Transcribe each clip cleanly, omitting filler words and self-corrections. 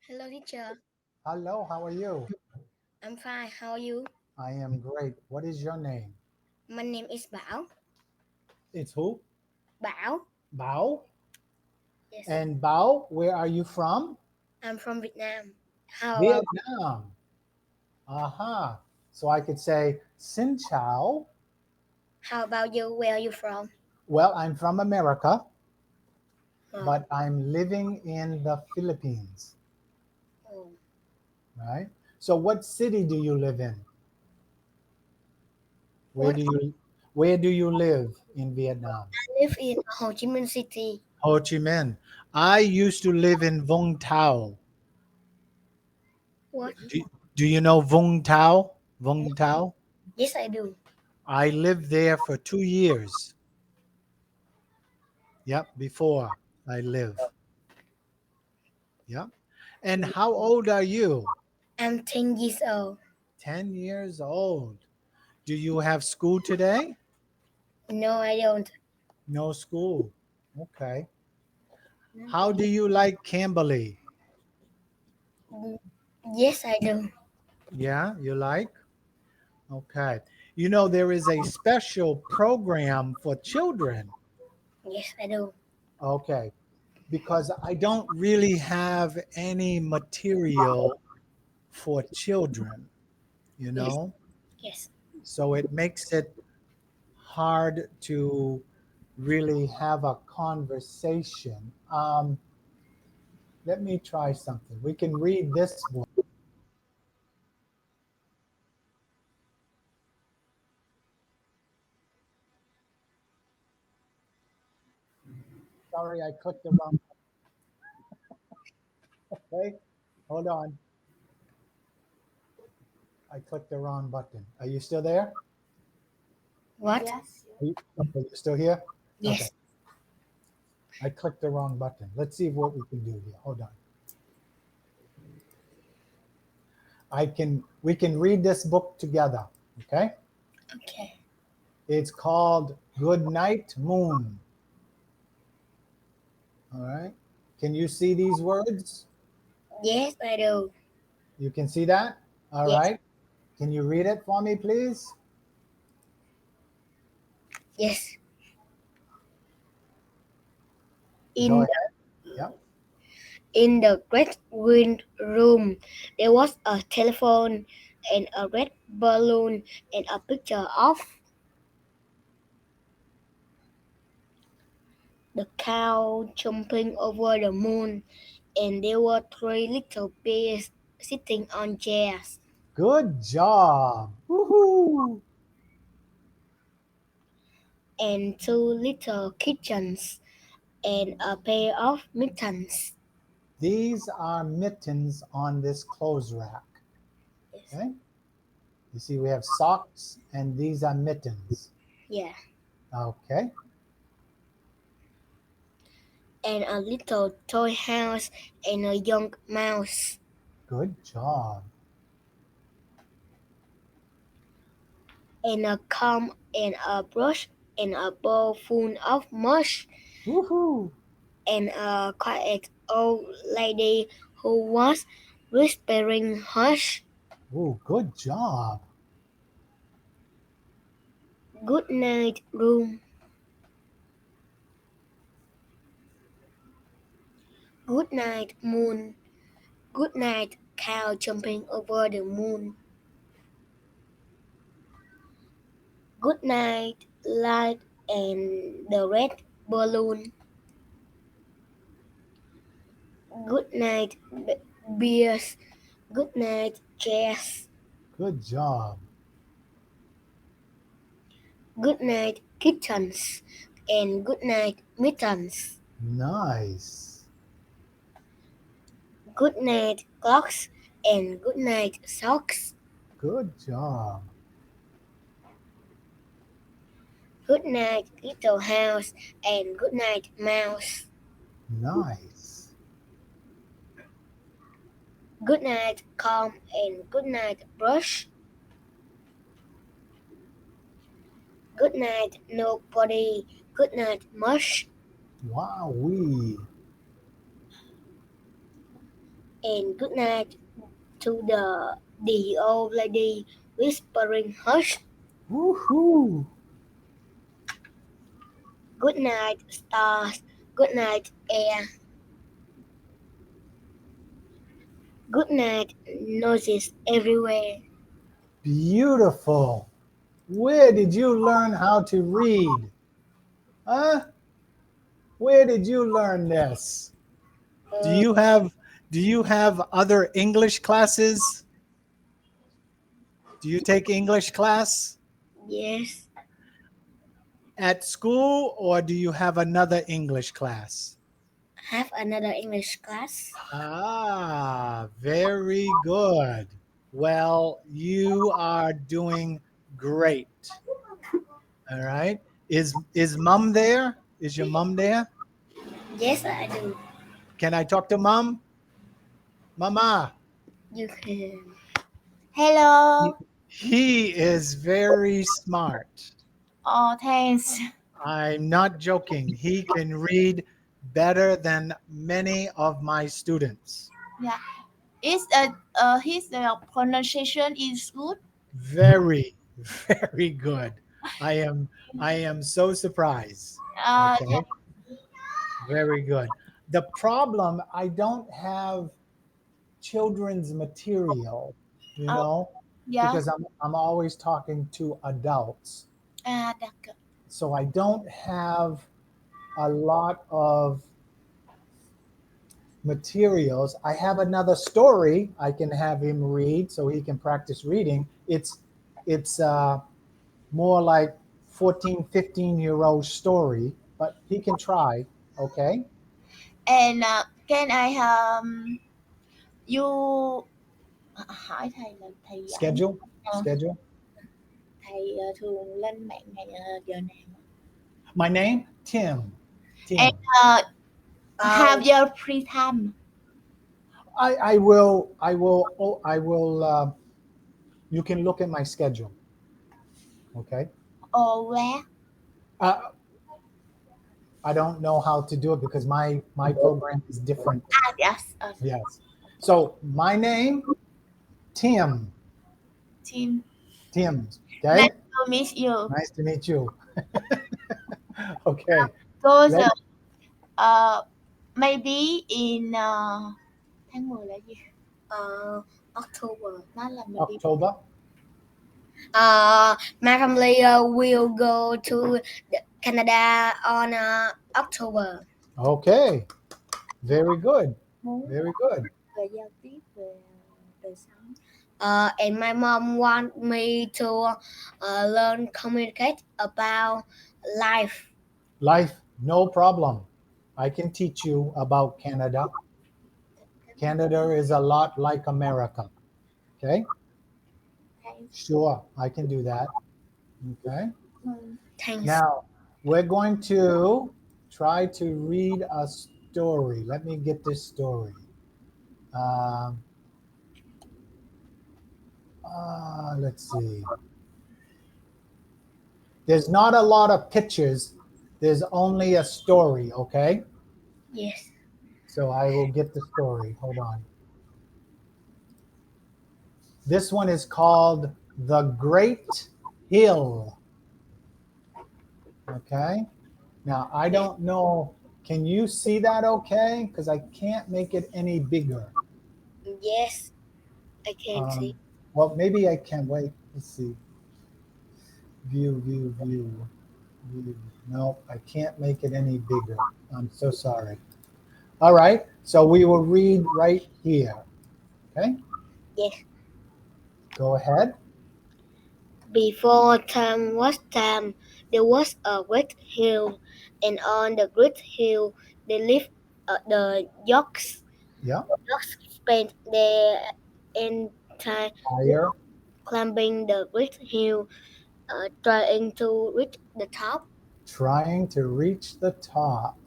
Hello, teacher. Hello, how are you? I'm fine. How are you? I am great. What is your name? My name is Bảo. It's who? Bảo. Bao. Yes. And Bao, where are you from? I'm from Vietnam. How about Vietnam. Aha. So I could say Xin Chào. you? Where are you from? Well, I'm from America, Oh, but I'm living in the Philippines, oh. right? So what city do you live in? Where What? do you where do you live in Vietnam? I live in Ho Chi Minh City. Ho Chi Minh. I used to live in Vung Tau. What? Do, do you know Vung Tau? Vung Tau? Yes, I do. I lived there for 2 years. Yep, before I live. Yep. And how old are you? I'm 10 years old. 10 years old. Do you have school today? No, I don't. No school. Okay. How do you like Camberley? Mm, Yes, I do. Yeah, you like? Okay. You know, there is a special program for children. Yes, I do. Okay. Because I don't really have any material for children, you Yes, know? yes. So it makes it hard to really have a conversation. Let me try something. We can read this book. Sorry, I clicked the wrong. Okay, hold on. I clicked the wrong button. Are you still there? What? Okay, you're still here? Okay, Yes. I clicked the wrong button. Let's see what we can do here. Hold on. We can read this book together. Okay, Okay. it's called Good Night Moon. All right. Can you see these words? Yes, I do. You can see that? All Yes. right. Can you read it for me, please? Yes. Go In ahead. Yep. In the great green room, there was a telephone and a red balloon and a picture of the cow jumping over the moon. And there were three little bears sitting on chairs, Good job. Woohoo. and two little kittens, and a pair of mittens. These are mittens on this clothes rack. Yes. Okay. You see, we have socks and these are mittens. Yeah. Okay. And a little toy house and a young mouse. Good job. And a comb and a brush and a bowl full of mush Woohoo. and a quiet old lady who was whispering hush. Ooh, good job. Good night, room. Good night, moon. Good night, cow jumping over the moon. Good night, light and the red balloon. Good night, beers. Good night, chairs. Good job. Good night, kittens. And good night, mittens. Nice. Good night, clocks. And good night, socks. Good job. Good night, little house. And good night, mouse. Nice. Good night, comb. And good night, brush. Good night, nobody. Good night, mush. Wowee. and good night to the old lady whispering hush. Woohoo! Good night, stars. Good night, air. Good night, noises everywhere. Beautiful. Where did you learn how to read? Huh? Where did you learn this? Do Uh, you have do you have other English classes? Do you take English class yes, at school or do you have another English class? have another English class. Ah, very good. Well, you are doing great. All right. Is mom there? Is your mom there? Yes, I do. Can I talk to mom? Mama. You can. Hello. He is very smart. Oh, thanks. I'm not joking. He can read better than many of my students. Yeah. Is his pronunciation is good. Very, very good. I am I am so surprised. Yeah. Okay. Very good. The problem, I don't have children's material, you Oh, know, yeah. because I'm always talking to adults. D'accord. So I don't have a lot of materials. I have another story I can have him read so he can practice reading. It's more like 14, 15-year old story, but he can try. Okay. And can I you hỏi thầy là thầy giỏi Schedule. ờ, Schedule. thầy thường lên mạng ngày giờ nào? My name, Tim. And Tim. have Um, your free time I will you can look at my schedule. Okay. or where? Uh, I don't know how to do it because my program is different. Yes. Yes. So my name, Tim. Team. Tim. Nice Okay. to meet you. Nice to meet you. Okay. Because Let uh, maybe in tháng 10 là gì? uh, October. Nó là mình đi October. My family will go to Canada on October. Okay. Very good. muốn Very good. về giao tiếp về đời sống. And my mom want me to learn communicate about life. Life, no problem. I can teach you about Canada. Canada is a lot like America. Okay. Thanks. Sure, I can do that. Okay. Thanks. Now, we're going to try to read a story. Let me get this story. Um, let's see. There's not a lot of pictures, there's only a story, okay? Yes. So I will get the story. Hold on. This one is called The Great Hill. Okay. Now, I Yes. don't know. Can you see that okay? Because I can't make it any bigger. Yes, I can see. Well, maybe I can. Wait, let's see. View, view, view, view. No, I can't make it any bigger. I'm so sorry. All right. So we will read right here. Okay. Yes. Go ahead. Before time was time, there was a great hill, and on the great hill they lived the Yorks. Yeah. Yorks spent their entire Higher. climbing the great hill, trying to reach the top. Trying to reach the top.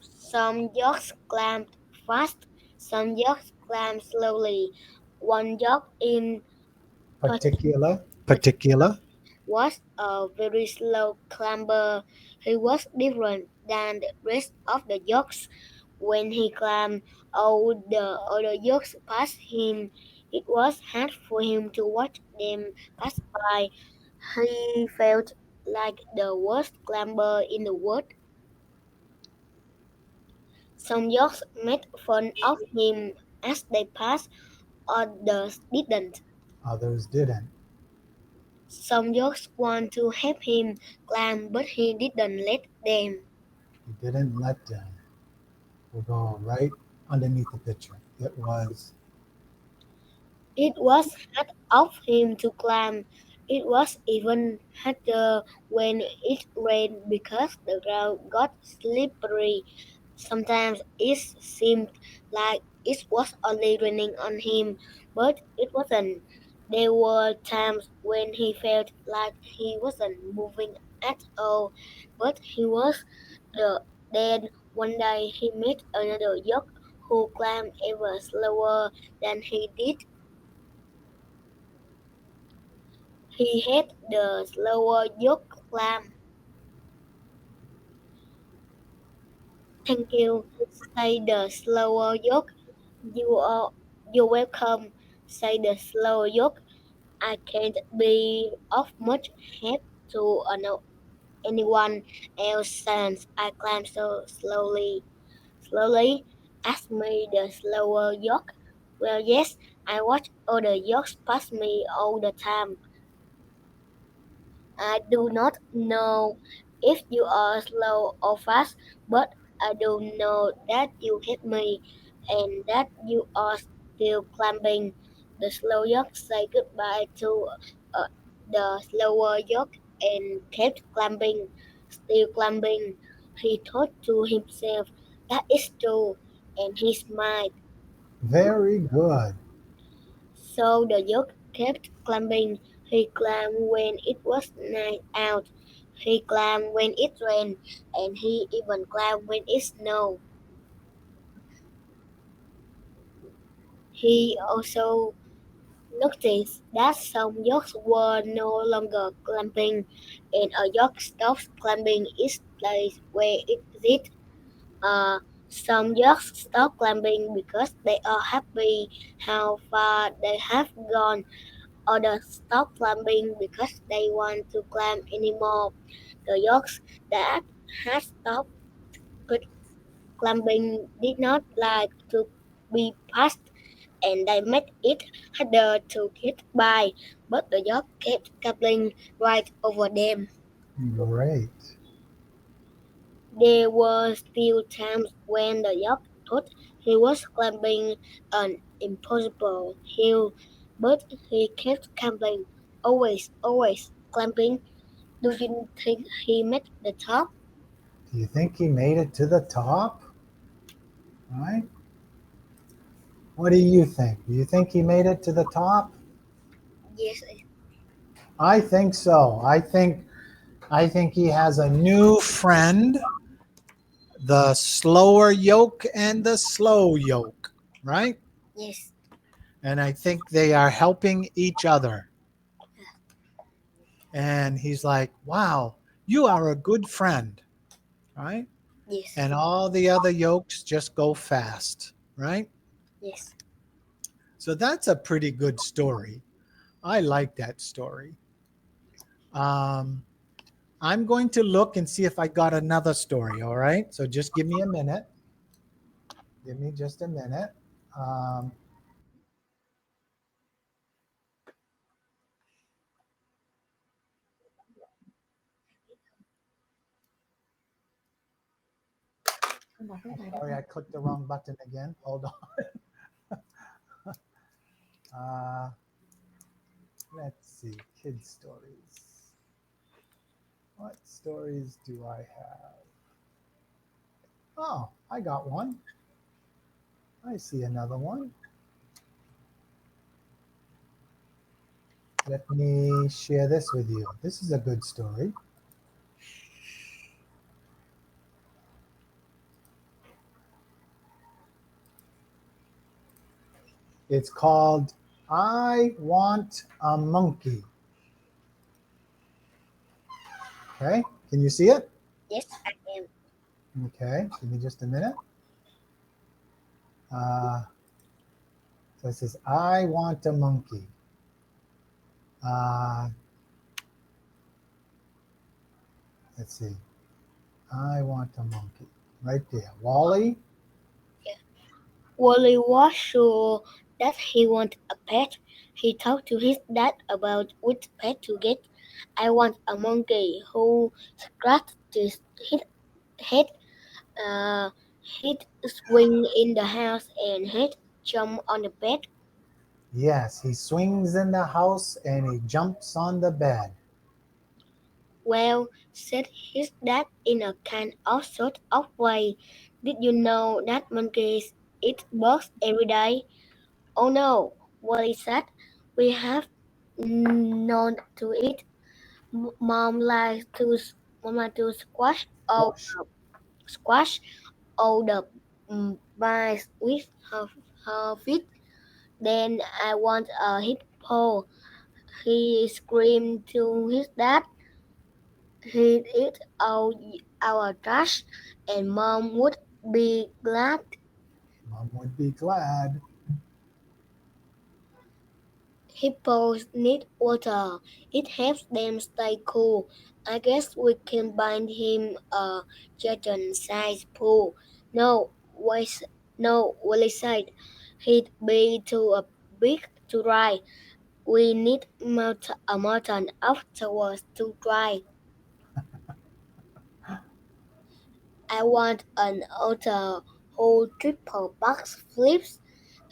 Some Yorks climbed fast, some Yorks climbed slowly. One York in Particular. particular Particular. was a very slow climber. He was different than the rest of the Yorks. When he climbed, all the other yolks past him. It was hard for him to watch them pass by. He felt like the worst climber in the world. Some yolks made fun of him as they passed, others didn't. Others didn't. Some yolks wanted to help him climb, but he didn't let them. He didn't let them. We'll go right underneath the picture. It was hard of him to climb. It was even harder when it rained because the ground got slippery. Sometimes it seemed like it was only raining on him, but it wasn't. There were times when he felt like he wasn't moving at all, but he was. The, then one day he met another yak who climbed ever slower than he did. He had the slower yak climb. Thank you, said the slower yak. You are you're welcome, said the slower yak. I can't be of much help to anyone else since I climb so slowly. Slowly, asked me the slower yak. Well, yes, I watch other yaks pass me all the time. I do not know if you are slow or fast, but I do know that you hit me and that you are still climbing. The slow yacht said goodbye to uh, the slower yacht and kept climbing, still climbing. He thought to himself, that is true, and he smiled. Very good. So the yacht kept climbing. He climbed when it was night out. He climbed when it rained, and he even climbed when it snowed. He also noticed that some yachts were no longer climbing, and a yacht stopped climbing its place where it did. Uh, some yachts stop climbing because they are happy how far they have gone. Others stop climbing because they want to climb anymore. The yolks that had stopped climbing did not like to be passed, and they made it harder to get by, but the yolk kept climbing right over them. Great. There were still times when the yolk thought he was climbing an impossible hill, but he kept climbing, always climbing. Do you think he made the top? Do you think he made it to the top? Right? What do you think? Do you think he made it to the top? Yes, I think so. I think he has a new friend, the slower yoke and the slow yoke, right? yes, And I think they are helping each other. And he's like, "Wow, you are a good friend," right? yes, And all the other yokes just go fast, right? yes. So that's a pretty good story. I like that story. Um, I'm going to look and see if I got another story. All right. So just give me a minute. Give me just a minute. Um, Con đọc cái bài đó sorry, con. I clicked the wrong button again. Hold on. Uh, let's see. Kid stories. What stories do I have? Oh, I got one. I see another one. Let me share this with you. This is a good story. It's called I Want a Monkey. Okay, can you see it? Yes, I am. Okay, give me just a minute. So it says, I want a monkey. Let's see. I want a monkey. Right there. Wally? Wally was sure that he wanted a pet. He talked to his dad about which pet to get. I want a monkey who scratched his head, uh, he'd swing in the house and he'd jump on the bed. Yes, he swings in the house and he jumps on the bed. Well, said his dad in a kind of sort of way. Did you know that monkeys eat bugs every day? Oh no, Wally said. We have known to eat. Mom likes to Squash. squash all the mice with her feet. Then I want a hippo. He screamed to his dad. He'd eat all our trash, and Mom would be glad. Mom would be glad. Hippos need water. It helps them stay cool. I guess we can buy him a giant-sized pool. No, no, Willie said. He'd be too big to dry. We need a mountain afterwards to dry. I want an otter who triple box flips.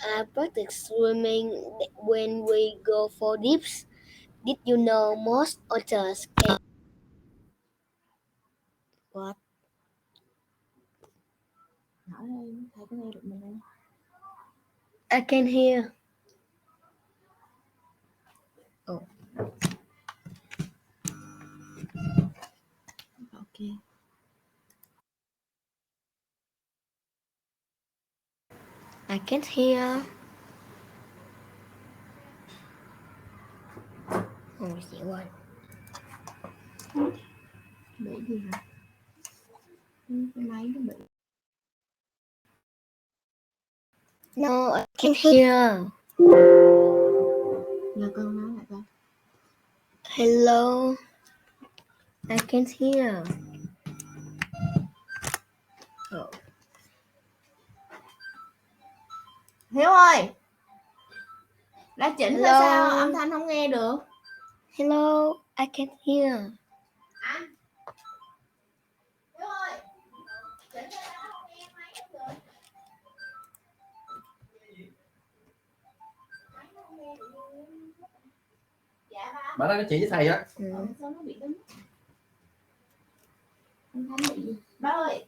I practice swimming when we go for dips. Did you know most otters can what? Nói đi, thầy có nghe được mình không? I can hear. Oh. Ok. I can't hear. Ôi chịu ơi. Bị gì hả? Cái máy nó bị. No, I can't hear. Giờ con nói lại coi. Hello. I can't hear. Oh. Hiếu ơi. Đã chỉnh Hello. hay sao âm thanh không nghe được? Hello, I can't hear. Anh. Hiếu ơi. Chỉnh hay sao không nghe máy được? Máy nó không nghe được. Dạ ba. Bà nói chuyện với thầy á. Sao nó bị đứng? Âm thanh bị gì? Ba ơi.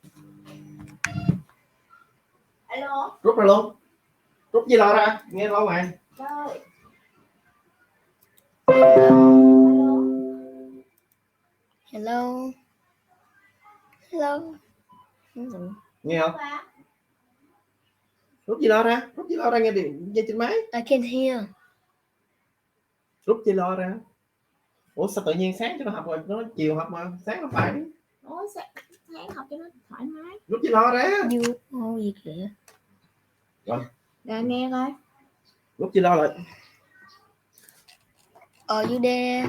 Alo. Rút ra luôn. Rút gì lo ra, nghe lo mà. Ba ơi. Hello. Hello. Nghe không? Rút gì lo ra, rút gì lo ra nghe điện dây trên máy. I can't hear. Rút gì lo ra. Ủa sao tự nhiên sáng cho nó học rồi, nó chiều học mà sáng nó phải. Ủa sáng học cho nó thoải mái. Rút gì lo ra. Ô gì kìa. Rồi. Rồi nghe coi. Rút gì lo lại. Are you there?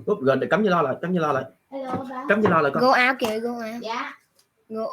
Rút rồi để cắm gì lo lại, cắm gì lo lại. Hello ba. Cắm gì lo lại con. Go out kìa, go out. Dạ. Go